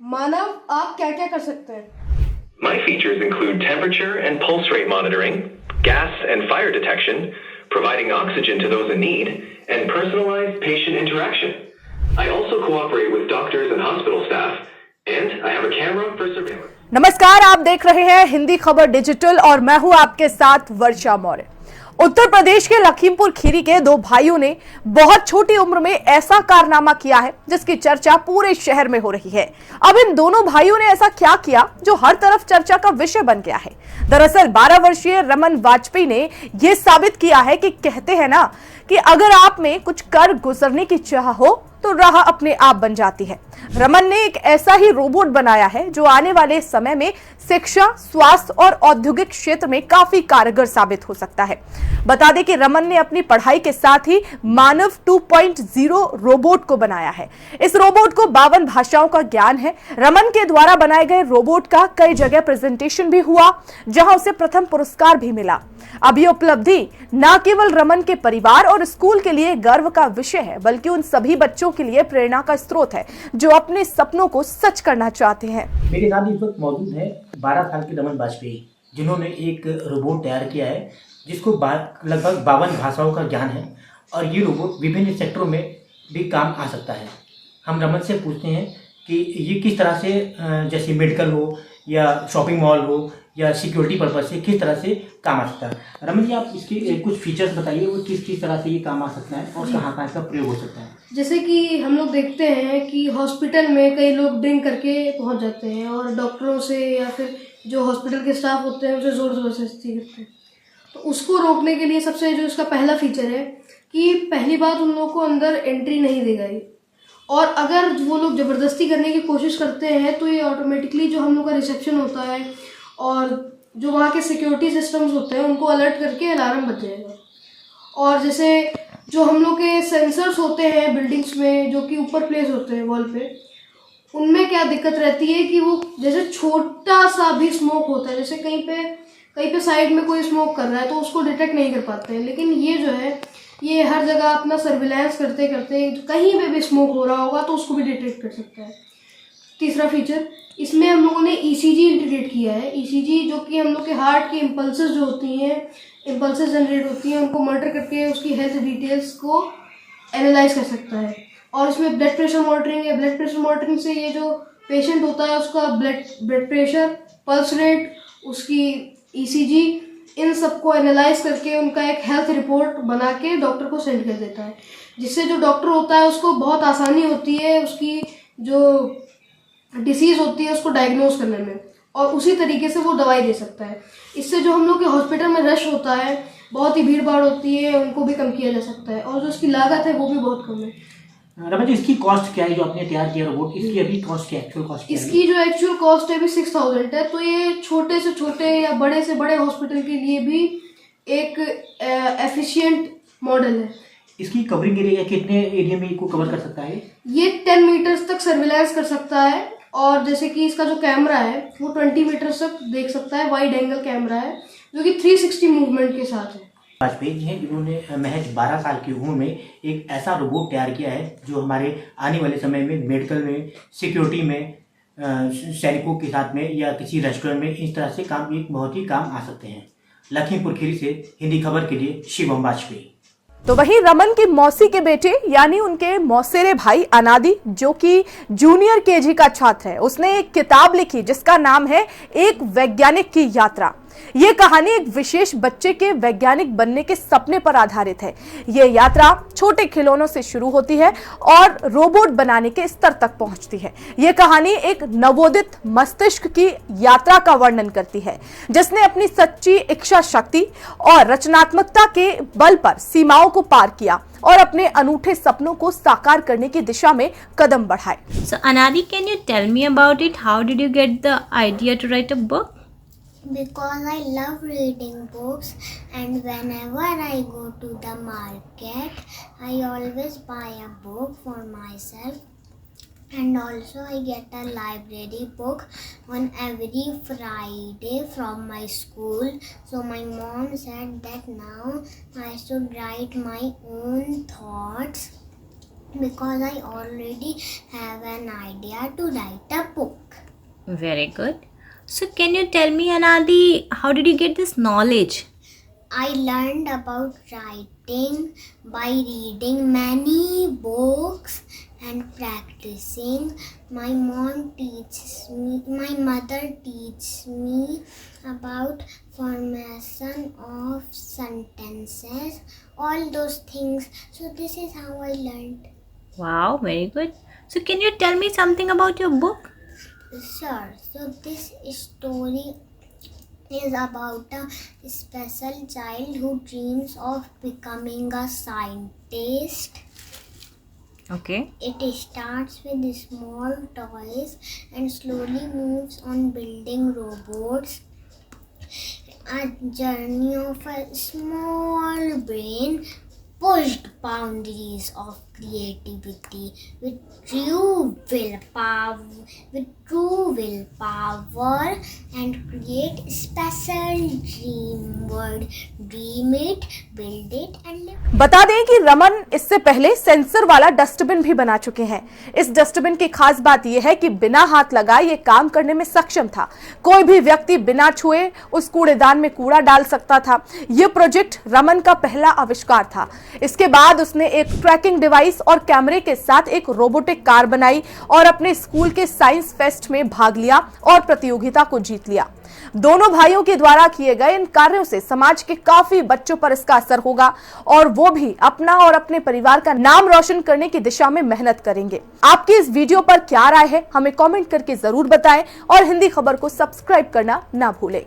मानव आप क्या क्या कर सकते हैं? My features include temperature and pulse rate monitoring, gas and fire detection, providing oxygen to those in need, and personalized patient interaction. I also cooperate with doctors and hospital staff, and I have a camera for surveillance. नमस्कार, आप देख रहे हैं हिंदी खबर digital और मैं हूं आपके साथ वर्षा मौर्य। उत्तर प्रदेश के लखीमपुर खीरी के दो भाइयों ने बहुत छोटी उम्र में ऐसा कारनामा किया है जिसकी चर्चा पूरे शहर में हो रही है। अब इन दोनों भाइयों ने ऐसा क्या किया जो हर तरफ चर्चा का विषय बन गया है? दरअसल 12 वर्षीय रमन वाजपेयी ने यह साबित किया है कि कहते हैं ना कि अगर आप में कुछ कर गुजरने की चाह हो तो राह अपने आप बन जाती है। रमन ने एक ऐसा ही रोबोट बनाया है जो आने वाले समय में शिक्षा, स्वास्थ्य और औद्योगिक क्षेत्र में काफी कारगर साबित हो सकता है। बता दें कि रमन ने अपनी पढ़ाई के साथ ही मानव 2.0 रोबोट को बनाया है। इस रोबोट को 52 भाषाओं का ज्ञान है। रमन के द्वारा बनाए गए रोबोट का कई जगह प्रेजेंटेशन भी हुआ, जहां उसे प्रथम पुरस्कार भी मिला। अब ये उपलब्धि न केवल रमन के परिवार और स्कूल के लिए गर्व का विषय है, बल्कि उन सभी बच्चों के लिए प्रेरणा का स्रोत है जो अपने सपनों को सच करना चाहते हैं। मेरे साथ इस वक्त मौजूद है 12 साल के रमन वाजपेयी, जिन्होंने एक रोबोट तैयार किया है जिसको लगभग 52 भाषाओं का ज्ञान है और ये रोबोट विभिन्न सेक्टरों में भी काम आ सकता है। हम रमन से पूछते हैं कि ये किस तरह से, जैसे मेडिकल हो या शॉपिंग मॉल हो या सिक्योरिटी पर्पज से, किस तरह से काम आ सकता है। रमन जी, आप इसके कुछ फीचर्स बताइए, वो किस तरह से ये काम आ सकता है और कहाँ कहाँ इसका प्रयोग हो सकता है। जैसे कि हम लोग देखते हैं कि हॉस्पिटल में कई लोग ड्रिंक करके पहुंच जाते हैं और डॉक्टरों से या फिर जो हॉस्पिटल के स्टाफ होते हैं उनसे ज़ोर ज़बरदस्ती करते हैं। तो उसको रोकने के लिए सबसे जो इसका पहला फीचर है कि पहली बात उन लोगों को अंदर एंट्री नहीं देगा ये, और अगर वो लोग ज़बरदस्ती करने की कोशिश करते हैं तो ये ऑटोमेटिकली जो हम लोग का रिसेप्शन होता है और जो वहाँ के सिक्योरिटी सिस्टम्स होते हैं उनको अलर्ट करके अलार्म बज जाएगा। और जैसे जो हम लोग के सेंसर्स होते हैं बिल्डिंग्स में जो कि ऊपर प्लेस होते हैं वॉल पे, उनमें क्या दिक्कत रहती है कि वो जैसे छोटा सा भी स्मोक होता है, जैसे कहीं पे साइड में कोई स्मोक कर रहा है तो उसको डिटेक्ट नहीं कर पाते हैं, लेकिन ये जो है ये हर जगह अपना सर्विलांस करते करते कहीं पे भी स्मोक हो रहा होगा तो उसको भी डिटेक्ट कर सकता है। तीसरा फीचर, इसमें हम लोगों ने ईसीजी इंटीग्रेट किया है। ईसीजी जो कि हम लोग के हार्ट की इम्पल्सेस जो होती हैं, इम्पल्सेस जनरेट होती हैं, उनको मॉनिटर करके उसकी हेल्थ डिटेल्स को एनालाइज कर सकता है। और इसमें ब्लड प्रेशर मॉनिटरिंग है। ब्लड प्रेशर मॉनिटरिंग से ये जो पेशेंट होता है उसका ब्लड प्रेशर, पल्स रेट, उसकी ईसीजी, इन सबको एनालाइज करके उनका एक हेल्थ रिपोर्ट बना के डॉक्टर को सेंड कर देता है, जिससे जो डॉक्टर होता है उसको बहुत आसानी होती है उसकी जो डिसीज़ होती है उसको डायग्नोज करने में, और उसी तरीके से वो दवाई दे सकता है। इससे जो हम लोग के हॉस्पिटल में रश होता है, बहुत ही भीड़ भाड़ होती है, उनको भी कम किया जा सकता है, और जो इसकी लागत है वो भी बहुत कम है। रमन जी, इसकी कॉस्ट क्या है जो आपने तैयार किया रोबोट? इसकी अभी कॉस्ट क्या है, एक्चुअल कॉस्ट क्या है? इसकी जो एक्चुअल कॉस्ट है अभी 6000 है। तो ये छोटे से छोटे या बड़े से बड़े हॉस्पिटल के लिए भी एक एफिशिएंट मॉडल है। इसकी कवरिंग एरिया कितने एरिया में को कवर कर सकता है? ये 10 मीटर्स तक सर्विलांस कर सकता है, और जैसे कि इसका जो कैमरा है वो 20 मीटर्स तक देख सकता है। वाइड एंगल कैमरा है जो कि 360 मूवमेंट के साथ है। वाजपेयी जी हैं जिन्होंने महज 12 साल की उम्र में एक ऐसा रोबोट तैयार किया है जो हमारे आने वाले समय में मेडिकल में, सिक्योरिटी में, सैनिकों के साथ में या किसी रेस्टोरेंट में इस तरह से काम, एक बहुत ही काम आ सकते हैं। लखीमपुर खीरी से हिंदी खबर के लिए शिवम वाजपेयी। तो वहीं रमन की मौसी के बेटे यानी उनके मौसेरे भाई अनादि, जो कि जूनियर केजी का छात्र है, उसने एक किताब लिखी जिसका नाम है एक वैज्ञानिक की यात्रा। ये कहानी एक विशेष बच्चे के वैज्ञानिक बनने के सपने पर आधारित है। ये यात्रा छोटे खिलौनों से शुरू होती है और रोबोट बनाने के स्तर तक पहुंचती है। ये कहानी एक नवोदित मस्तिष्क की यात्रा का वर्णन करती है, जिसने अपनी सच्ची इच्छा शक्ति और रचनात्मकता के बल पर सीमाओं को पार किया और अपने अनूठे सपनों को साकार करने की दिशा में कदम बढ़ाए। So Anadi, can you tell me about it? How did you get the idea to write a book? Because I love reading books, and whenever I go to the market, I always buy a book for myself, and also I get a library book on every Friday from my school. So my mom said that now I should write my own thoughts because I already have an idea to write a book. Very good. So can you tell me, Anadi, how did you get this knowledge? I learned about writing by reading many books and practicing. My mother teaches me about formation of sentences, all those things. So this is how I learned. Wow, very good. So can you tell me something about your book? Sure. So this story is about a special child who dreams of becoming a scientist. Okay. It starts with small toys and slowly moves on building robots. A journey of a small brain pushed boundaries of creativity with true willpower and create special dream world. Dream it, build it and live. बता दें कि रमन इससे पहले sensor वाला dustbin भी बना चुके हैं। इस डस्टबिन की खास बात यह है कि बिना हाथ लगाए ये काम करने में सक्षम था। कोई भी व्यक्ति बिना छुए उस कूड़ेदान में कूड़ा डाल सकता था। यह प्रोजेक्ट रमन का पहला आविष्कार था। इसके बाद उसने एक ट्रैकिंग डिवाइस और कैमरे के साथ एक रोबोटिक कार बनाई और अपने स्कूल के साइंस फेस्ट में भाग लिया और प्रतियोगिता को जीत लिया। दोनों भाइयों के द्वारा किए गए इन कार्यों से समाज के काफी बच्चों पर इसका असर होगा और वो भी अपना और अपने परिवार का नाम रोशन करने की दिशा में मेहनत करेंगे। आपकी इस वीडियो पर क्या राय है, हमें कमेंट करके जरूर बताएं और हिंदी खबर को सब्सक्राइब करना ना भूलें।